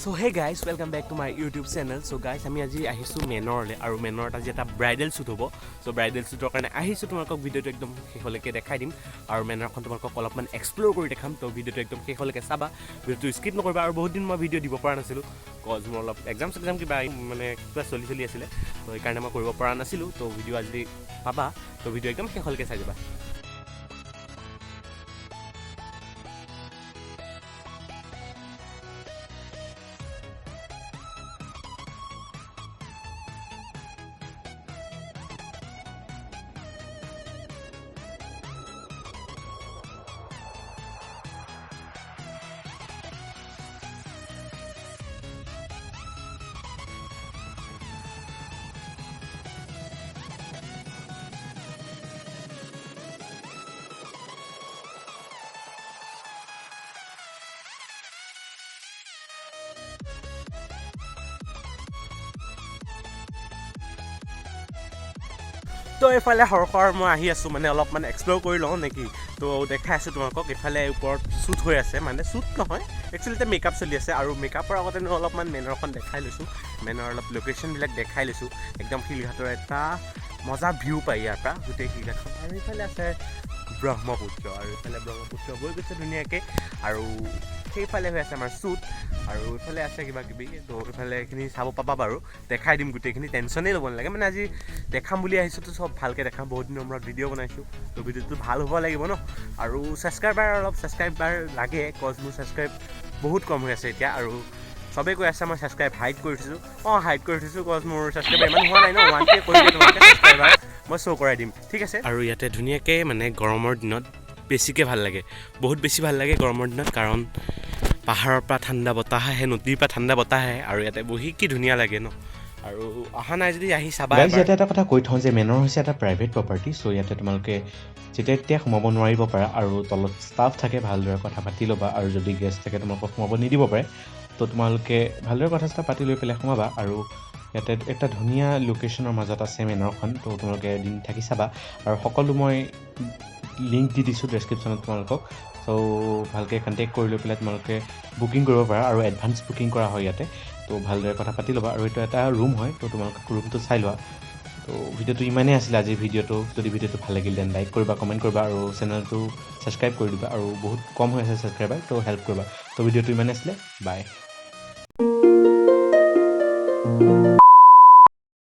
So hey guys, welcome back to my YouTube channel. So guys, আমি আজি আহিছো মেনৰলে আৰু মেনৰত আজি এটা ব্ৰাইডেল শ্বুট হ'ব। So ব্ৰাইডেল শ্বুটৰ কাৰণে আহিছো, তোমালোকক ভিডিঅ'টো একদম শেষলৈকে দেখাই দিম আৰু মেনৰখন তোমালোকক অলপমান এক্সপ্ল'ৰ কৰি দেখাম। তো ভিডিঅ'টো একদম শেষলৈকে চাবা, ভিডিঅ'টো স্কিপ নকৰিবা। আৰু বহুত দিন মই ভিডিঅ' দিব পৰা নাছিলোঁ, কজ মোৰ অলপ এক্সাম কিবা মানে কিবা চলি আছিলে, তো সেইকাৰণে মই কৰিব পৰা নাছিলোঁ। তো ভিডিঅ' আজি পাবা, তো ভিডিঅ' একদম শেষলৈকে চাই দিবা। তো এইফালে সৰকাৰ মই আহি আছোঁ, মানে অলপমান এক্সপ্ল'ৰ কৰি লওঁ নেকি। তো দেখাই আছোঁ তোমালোকক, এইফালে ওপৰত শ্বুট হৈ আছে, মানে শ্বুট নহয় একচুৱেলি এতিয়া মেকআপ চলি আছে। আৰু মেকআপৰ আগতে মই অলপমান মেনৰখন দেখাই লৈছোঁ, মেনৰ অলপ লোকেশ্যনবিলাক দেখাই লৈছোঁ। একদম শিলঘাটৰ এটা মজা ভিউ পায় ইয়াৰ পৰা গোটেই শিলঘাটখন। আৰু এইফালে আছে ব্ৰহ্মপুত্ৰ, আৰু এইফালে ব্ৰহ্মপুত্ৰ বৈ গৈছে ধুনীয়াকৈ। আৰু সেইফালে হৈ আছে আমাৰ শ্বুট, আৰু এইফালে আছে কিবা কিবি। তো এইফালে এইখিনি চাব পাবা বাৰু, দেখাই দিম গোটেইখিনি, টেনশ্যনেই ল'ব নালাগে। মানে আজি দেখাম বুলি আহিছোঁতো, চব ভালকৈ দেখাম। বহুত দিনৰ মূৰত ভিডিঅ' বনাইছোঁ, তো ভিডিঅ'টো ভাল হ'ব লাগিব ন। আৰু ছাবস্ক্ৰাইবাৰ লাগে, কজ মোৰ ছাবস্ক্ৰাইব বহুত কম হৈ আছে এতিয়া। আৰু চবেই কৈ আছে মই ছাবস্ক্ৰাইব হাইড কৰি থৈছোঁ। হাইড কৰি থৈছোঁ, কজ মোৰ ছাবস্ক্ৰাইবাৰ ইমান হোৱা নাই ন। 1K কৰি দিয়ে তোমালোকে ছাবস্ক্ৰাইবাৰ, মই শ্ব' কৰাই দিম, ঠিক আছে। আৰু ইয়াতে ধুনীয়াকৈ মানে গৰমৰ দিনত বেছিকৈ ভাল লাগে, বহুত বেছি ভাল লাগে গৰমৰ দিনত, কাৰণ পাহাৰৰ পৰা ঠাণ্ডা বতাহ আহে, নদীৰ পৰা ঠাণ্ডা বতাহ আহে, আৰু ইয়াতে বহি কি ধুনীয়া লাগে ন। আৰু অহা নাই যদি আহি চাবা। ইয়াতে এটা কথা কৈ থওঁ যে মেনৰ হৈছে এটা প্ৰাইভেট প্ৰপাৰ্টি। চ' ইয়াতে তোমালোকে যেতিয়া তেতিয়া সোমাব নোৱাৰিব পাৰা, আৰু তলত ষ্টাফ থাকে, ভালদৰে কথা পাতি ল'বা। আৰু যদি গেষ্ট থাকে তোমালোকক সোমাব নিদিব পাৰে, তো তোমালোকে ভালদৰে কথা চথা পাতি লৈ পেলাই সোমাবা। আৰু ইয়াতে এটা ধুনীয়া লোকেশ্যনৰ মাজত আছে মেনৰখন, তো তোমালোকে এদিন থাকি চাবা। আৰু সকলো মই লিংক দি দিছোঁ ডেছক্ৰিপশ্যনত তোমালোকক। চ' ভালকৈ কণ্টেক্ট কৰি লৈ পেলাই তোমালোকে বুকিং কৰিব পাৰা, আৰু এডভান্স বুকিং কৰা হয় ইয়াতে। তো ভালদৰে কথা পাতি ল'বা। আৰু এইটো এটা ৰুম হয়, তো তোমালোকে ৰুমটো চাই লোৱা। তো ভিডিঅ'টো ইমানেই আছিলে আজিৰ ভিডিঅ'টো। যদি ভিডিঅ'টো ভাল লাগিল দেন লাইক কৰিবা, কমেণ্ট কৰিবা, আৰু চেনেলটো ছাবস্ক্ৰাইব কৰি দিবা। আৰু বহুত কম হৈ আছে ছাবস্ক্ৰাইবাৰ, তো হেল্প কৰিবা। তো ভিডিঅ'টো ইমানেই আছিলে, বাই।